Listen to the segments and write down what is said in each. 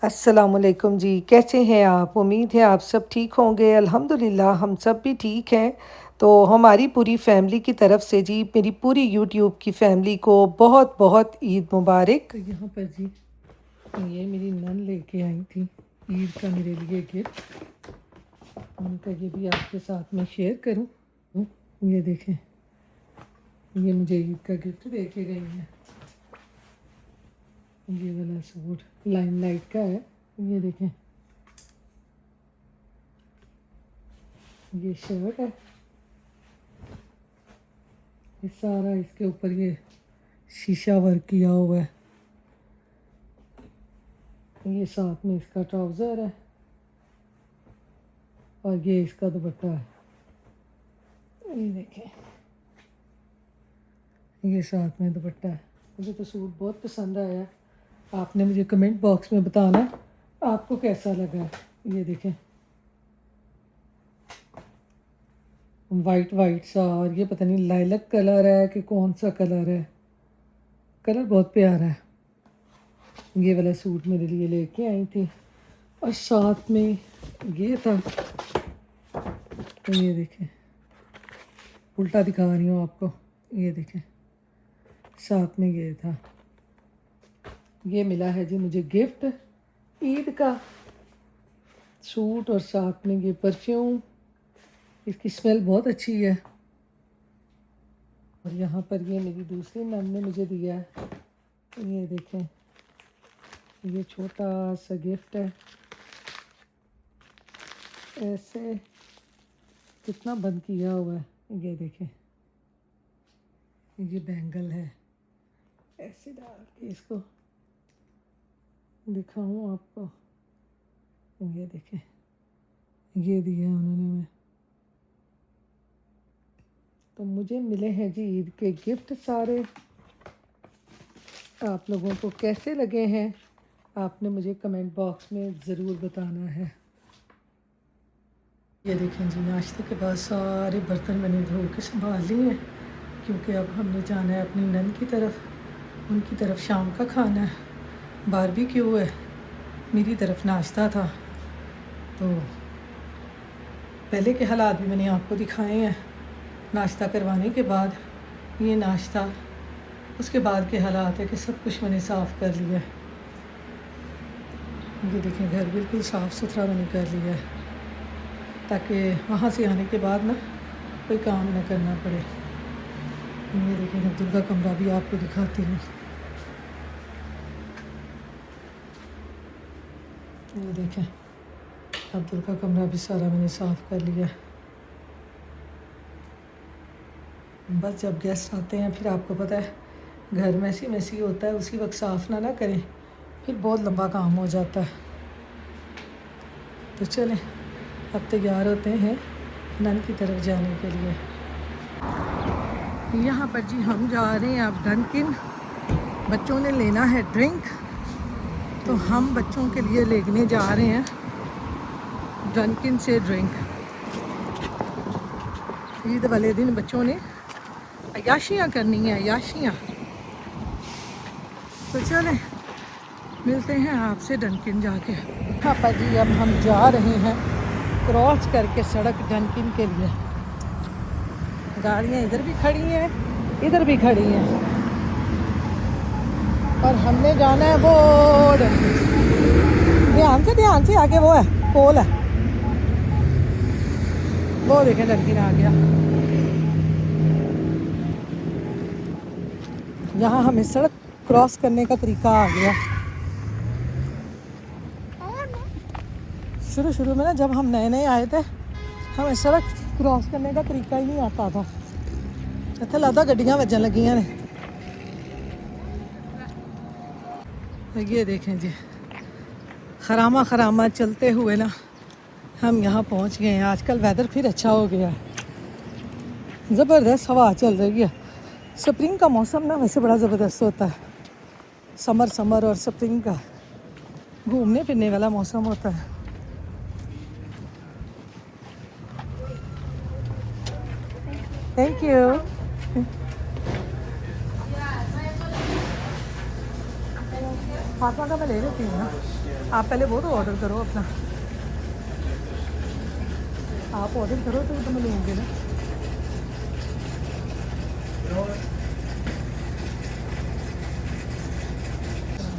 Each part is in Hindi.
अस्सलामुअलैकुम जी, कैसे हैं आप? उम्मीद है आप सब ठीक होंगे। अल्हम्दुलिल्लाह हम सब भी ठीक हैं। तो हमारी पूरी फैमिली की तरफ से जी, मेरी पूरी यूट्यूब की फैमिली को बहुत-बहुत ईद मुबारक। तो यहाँ पर जी ये मेरी नन लेके आई थी ईद का मेरे लिए गिफ्ट। उनका ये भी आपके साथ में शेयर करूँ। ये देखें, ये मुझे ईद का गिफ्ट दे के गई हैं। ये वाला सूट लाइमलाइट का है। ये देखें, ये शर्ट है। ये सारा इसके ऊपर ये शीशा वर्क किया हुआ है। ये साथ में इसका ट्राउज़र है और ये इसका दुपट्टा है। ये देखें, ये साथ में दुपट्टा है। मुझे तो सूट बहुत पसंद आया है। आपने मुझे कमेंट बॉक्स में बताना आपको कैसा लगा। ये देखें, वाइट वाइट सा, और ये पता नहीं लाइलक कलर है कि कौन सा कलर है। कलर बहुत प्यारा है। ये वाला सूट मेरे लिए लेके आई थी और साथ में ये था। तो ये देखें, उल्टा दिखा रही हूँ आपको। ये देखें, साथ में ये था। ये मिला है जी मुझे गिफ्ट ईद का सूट, और साथ में ये परफ्यूम। इसकी स्मेल बहुत अच्छी है। और यहाँ पर ये मेरी दूसरी नन ने मुझे दिया है। ये देखें, ये छोटा सा गिफ्ट है। ऐसे कितना बंद किया हुआ है। ये देखें, ये बैंगल है। ऐसे डाल के इसको दिखाऊं आपको। ये देखें, ये दिया है उन्होंने मैं। तो मुझे मिले हैं जी ईद के गिफ्ट सारे। आप लोगों को कैसे लगे हैं आपने मुझे कमेंट बॉक्स में ज़रूर बताना है। ये देखें जी, नाश्ते के बाद सारे बर्तन मैंने धो के संभाल लिए हैं, क्योंकि अब हमने जाना है अपनी नन की तरफ। उनकी तरफ शाम का खाना है, बारबेक्यू है। मेरी तरफ नाश्ता था। तो पहले के हालात भी मैंने आपको दिखाए हैं। नाश्ता करवाने के बाद ये नाश्ता, उसके बाद के हालात है कि सब कुछ मैंने साफ़ कर लिया है। ये देखें, घर बिल्कुल साफ़ सुथरा मैंने कर लिया है, ताकि वहाँ से आने के बाद ना कोई काम ना करना पड़े। ये देखें, अब्दुल का कमरा भी आपको दिखाती हूँ। ये देखें, अब्दुल का कमरा भी सारा मैंने साफ़ कर लिया है। बस जब गेस्ट आते हैं फिर आपको पता है घर मैसी मैसी होता है, उसी वक्त साफ़ ना करें फिर बहुत लंबा काम हो जाता है। तो चलें, अब तैयार होते हैं नन की तरफ जाने के लिए। यहाँ पर जी हम जा रहे हैं अब डंकिन। बच्चों ने लेना है ड्रिंक, तो हम बच्चों के लिए लेने जा रहे हैं डंकिन से ड्रिंक। ईद वाले दिन बच्चों ने अयाशियाँ करनी है, अयाशियाँ। तो चलें, मिलते हैं आपसे डंकिन जाके। हाँ पर जी अब हम जा रहे हैं क्रॉस करके सड़क डंकिन के लिए। गाड़ियाँ इधर भी खड़ी हैं, इधर भी खड़ी हैं, और हमने जाना है वो डंकिन। ध्यान से आगे वो है, पोल है वो। देखें, डंकिन आ गया। यहाँ हमें सड़क क्रॉस करने का तरीका आ गया। शुरू में ना जब हम नए नए आए थे, हमें सड़क क्रॉस करने का तरीका ही नहीं आता था। इत्थे लगता गड्डियां वजन लगियां ने। ये देखें जी, खरामा खरामा चलते हुए ना हम यहाँ पहुँच गए हैं। आजकल वेदर फिर अच्छा हो गया है, ज़बरदस्त हवा चल रही है। स्प्रिंग का मौसम ना वैसे बड़ा ज़बरदस्त होता है। समर और स्प्रिंग का घूमने फिरने वाला मौसम होता है। Thank you. फातिमा का मैं ले लेती हूँ ना। आप पहले वो तो ऑर्डर करो अपना, आप ऑर्डर करो तो मैं लूँगी ना।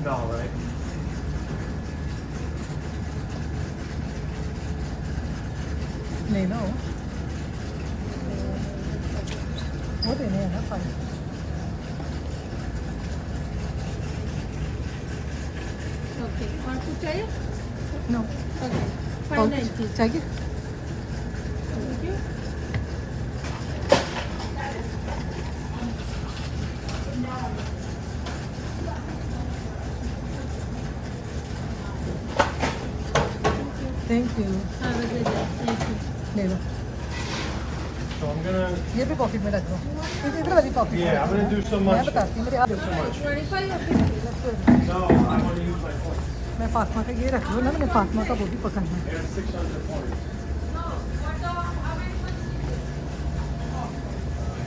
No, right? नहीं ना वो देने हैं ना 5। ओके, और कुछ चाहिए? नो ओके, और 590। कुछ चाहिए? Thank you. Thank you. Have a good day. Thank you. ले लो, So I'm gonna, ये भी पॉकेट में रख दो, इधर वाली पॉकेट में yeah, रख I'm दो gonna ना। do so मैं much. बताती हूँ मेरे हाथ। So much. 25 or 50? No, I want to use my points. मैं फातिमा का ये रख लो ना, मैंने फातिमा का वो भी पकड़ना है। I got 600 points.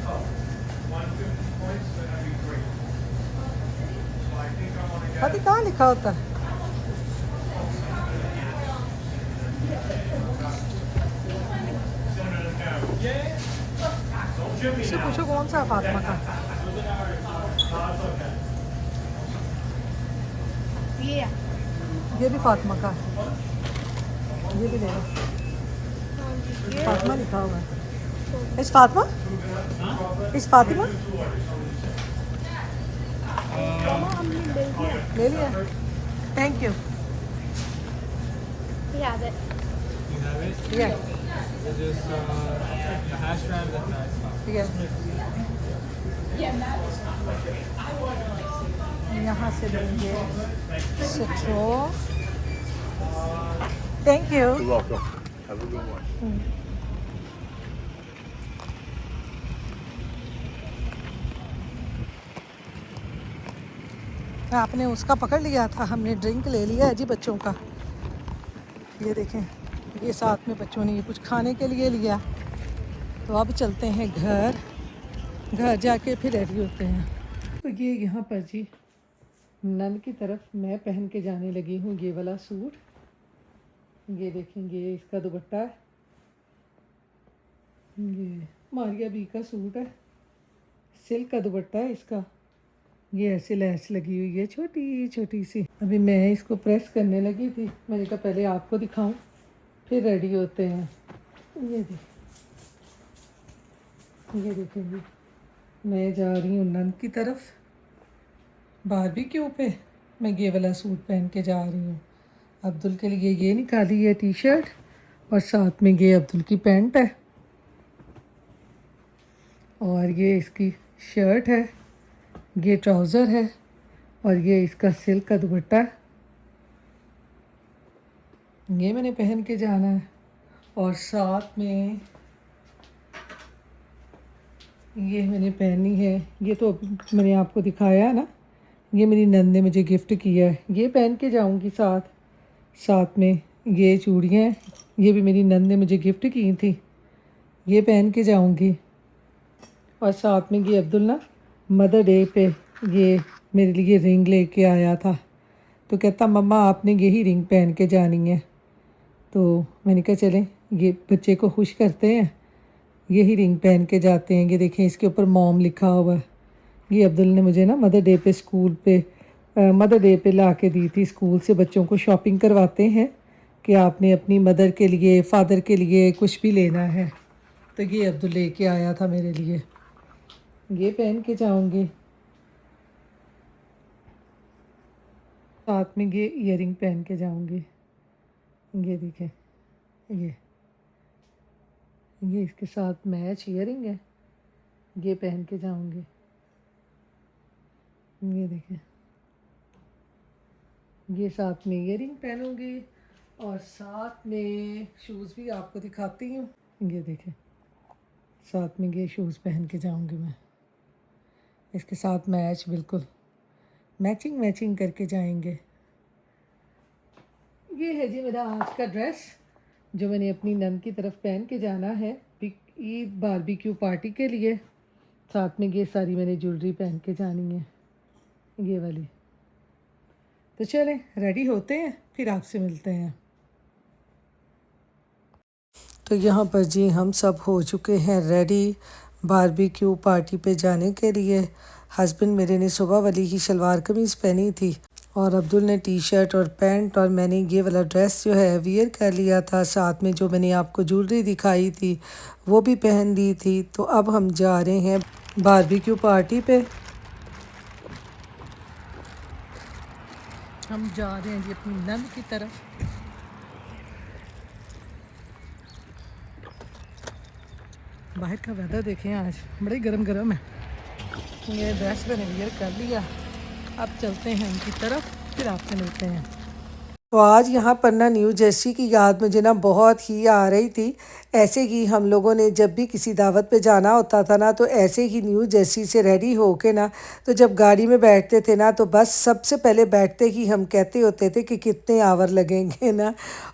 Oh, 150 points, then that'd be great. So I think I want to पति get. कहाँ लिखा होता है? Yeah. Don't jimmy इससे now. पूछो कौन सा है फातिमा का? Yeah. ये भी फातिमा का है, ये भी ले लो। फातिमा लिखा हुआ है। इस फातिमा, इस फातिमा ले लिया। Thank you. Yeah, that. You have it? ये So just the hash brown, the nice one. ये यहाँ से लेंगे straw. Thank you. You're welcome. Have a good one. आपने उसका पकड़ लिया था, हमने ड्रिंक ले लिया है जी बच्चों का। ये देखें, ये साथ में बच्चों ने ये कुछ खाने के लिए लिया। तो अब चलते हैं घर, घर जाके फिर रेडी होते हैं। तो ये यहाँ पर जी नन की तरफ मैं पहन के जाने लगी हूँ ये वाला सूट। ये देखेंगे, ये इसका दुपट्टा है, ये मारिया बी का सूट है, सिल्क का दुपट्टा है इसका। ये ऐसे लैस लगी हुई है छोटी छोटी सी। अभी मैं इसको प्रेस करने लगी थी, मैंने कहा पहले आपको दिखाऊं फिर रेडी होते हैं। ये देखेंगे, मैं जा रही हूँ नन की तरफ बारबेक्यू पे। मैं ये वाला सूट पहन के जा रही हूँ। अब्दुल के लिए ये निकाली है टी शर्ट, और साथ में ये अब्दुल की पैंट है, और ये इसकी शर्ट है, ये ट्राउज़र है, और ये इसका सिल्क का दुपट्टा है। ये मैंने पहन के जाना है, और साथ में ये मैंने पहनी है, ये तो अभी मैंने आपको दिखाया है ना, ये मेरी नंद ने मुझे गिफ्ट किया है, ये पहन के जाऊंगी। साथ में ये चूड़ियाँ हैं, ये भी मेरी नंद ने मुझे गिफ्ट की थी, ये पहन के जाऊंगी। और साथ में ये अब्दुल ना मदर डे पे ये मेरे लिए रिंग लेके आया था, तो कहता मम्मा आपने यही रिंग पहन के जानी है। तो मैंने कहा चलें ये बच्चे को खुश करते हैं, यही रिंग पहन के जाते हैं। ये देखें, इसके ऊपर मॉम लिखा हुआ है। ये अब्दुल ने मुझे ना मदर डे पे स्कूल पे मदर डे पे ला के दी थी। स्कूल से बच्चों को शॉपिंग करवाते हैं कि आपने अपनी मदर के लिए, फादर के लिए कुछ भी लेना है, तो ये अब्दुल लेके आया था मेरे लिए, ये पहन के जाऊंगी। साथ में ये ईयरिंग पहन के जाऊंगी। ये देखें, ये इसके साथ मैच ईयरिंग है, ये पहन के जाऊंगी। ये देखें, ये साथ में ईयरिंग पहनूंगी, और साथ में शूज़ भी आपको दिखाती हूँ। ये देखें, साथ में ये शूज़ पहन के जाऊंगी मैं, इसके साथ मैच, बिल्कुल मैचिंग करके जाएंगे। ये है जी मेरा आज का ड्रेस, जो मैंने अपनी नन की तरफ पहन के जाना है ईद बारबेक्यू पार्टी के लिए। साथ में ये सारी मैंने ज्वेलरी पहन के जानी है, ये वाली। तो चलें रेडी होते हैं, फिर आपसे मिलते हैं। तो यहाँ पर जी हम सब हो चुके हैं रेडी बारबेक्यू पार्टी पे जाने के लिए। हस्बैंड मेरे ने सुबह वाली ही शलवार कमीज़ पहनी थी और अब्दुल ने टी शर्ट और पैंट, और मैंने ये वाला ड्रेस जो है वियर कर लिया था। साथ में जो मैंने आपको ज्वेलरी दिखाई थी वो भी पहन ली थी। तो अब हम जा रहे हैं बारबेक्यू पार्टी पे। हम जा रहे हैं जी अपनी नंद की तरफ। बाहर का वेदर देखें, आज बड़ी गर्म गर्म है। ये ड्रेस मैंने वियर कर लिया, अब चलते हैं उनकी तरफ, फिर आपसे मिलते हैं। तो आज यहाँ पर ना न्यू जर्सी की याद मुझे ना बहुत ही आ रही थी। ऐसे ही हम लोगों ने जब भी किसी दावत पे जाना होता था ना, तो ऐसे ही न्यू जर्सी से रेडी होके ना, तो जब गाड़ी में बैठते थे ना, तो बस सबसे पहले बैठते ही हम कहते होते थे कि कितने आवर लगेंगे ना।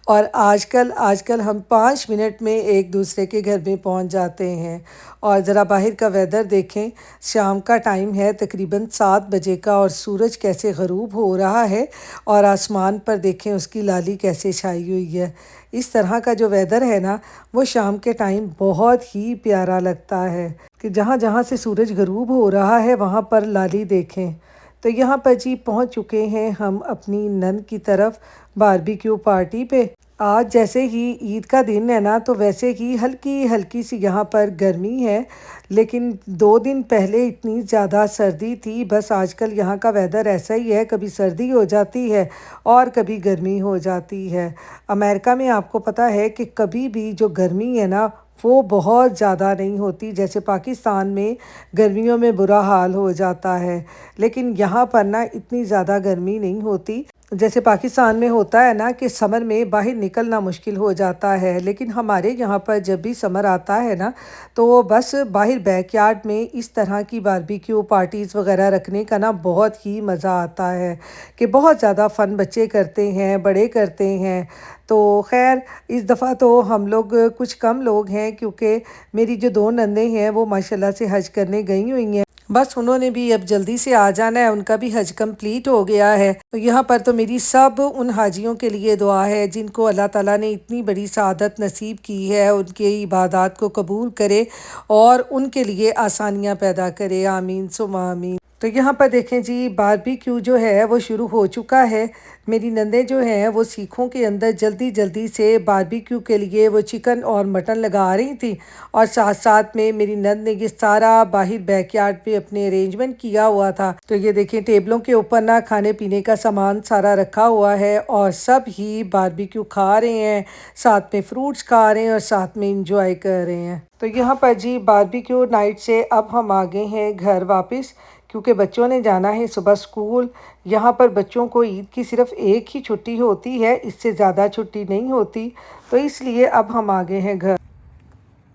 और आजकल हम 5 मिनट में एक दूसरे के घर में पहुंच जाते हैं। और ज़रा बाहर का वेदर देखें, शाम का टाइम है तकरीबन 7 बजे का, और सूरज कैसे ग़रूब हो रहा है और आसमान पर देखें उसकी लाली कैसे छाई हुई है। इस तरह का जो वेदर है ना, वो शाम के टाइम बहुत ही प्यारा लगता है कि जहाँ जहाँ से सूरज ग़रूब हो रहा है वहाँ पर लाली देखें। तो यहाँ पर जी पहुँच चुके हैं हम अपनी नंद की तरफ बारबेक्यू पार्टी पे। आज जैसे ही ईद का दिन है ना, तो वैसे ही हल्की हल्की सी यहाँ पर गर्मी है, लेकिन 2 दिन पहले इतनी ज़्यादा सर्दी थी। बस आजकल यहाँ का वेदर ऐसा ही है, कभी सर्दी हो जाती है और कभी गर्मी हो जाती है। अमेरिका में आपको पता है कि कभी भी जो गर्मी है ना, वो बहुत ज़्यादा नहीं होती। जैसे पाकिस्तान में गर्मियों में बुरा हाल हो जाता है, लेकिन यहाँ पर ना इतनी ज़्यादा गर्मी नहीं होती। जैसे पाकिस्तान में होता है ना कि समर में बाहर निकलना मुश्किल हो जाता है, लेकिन हमारे यहाँ पर जब भी समर आता है ना, तो बस बाहर बैकयार्ड में इस तरह की बारबेक्यू पार्टीज़ वगैरह रखने का ना बहुत ही मज़ा आता है कि बहुत ज़्यादा फ़न बच्चे करते हैं, बड़े करते हैं। तो खैर इस दफ़ा तो हम लोग कुछ कम लोग हैं, क्योंकि मेरी जो 2 नंदें हैं वो माशाल्लाह से हज करने गई हुई हैं। बस उन्होंने भी अब जल्दी से आ जाना है, उनका भी हज कंप्लीट हो गया है। तो यहाँ पर तो मेरी सब उन हाजियों के लिए दुआ है जिनको अल्लाह ताला ने इतनी बड़ी सआदत नसीब की है, उनके इबादत को कबूल करे और उनके लिए आसानियाँ पैदा करे। आमीन सुम्मा आमीन। तो यहाँ पर देखें जी बारबेक्यू जो है वो शुरू हो चुका है। मेरी नंदें जो हैं वो सीखों के अंदर जल्दी जल्दी से बारबेक्यू के लिए वो चिकन और मटन लगा रही थी, और साथ साथ में मेरी नंद ने ये सारा बाहर बैकयार्ड पे अपने अरेंजमेंट किया हुआ था। तो ये देखें टेबलों के ऊपर ना खाने पीने का सामान सारा रखा हुआ है, और सब ही बारबेक्यू खा रहे हैं, साथ में फ्रूट्स खा रहे हैं और साथ में इंजॉय कर रहे हैं। तो यहाँ पर जी बारबेक्यू नाइट से अब हम आ गए हैं घर वापस, क्योंकि बच्चों ने जाना है सुबह स्कूल। यहाँ पर बच्चों को ईद की सिर्फ एक ही छुट्टी होती है, इससे ज़्यादा छुट्टी नहीं होती, तो इसलिए अब हम आ गए हैं घर।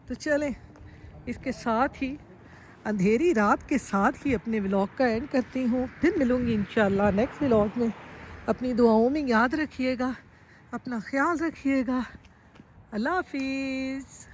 तो चलें इसके साथ ही अंधेरी रात के साथ ही अपने व्लॉग का एंड करती हूँ। फिर मिलूँगी इंशाल्लाह नेक्स्ट व्लॉग में। अपनी दुआओं में याद रखिएगा, अपना ख्याल रखिएगा। अल्लाह हाफिज़।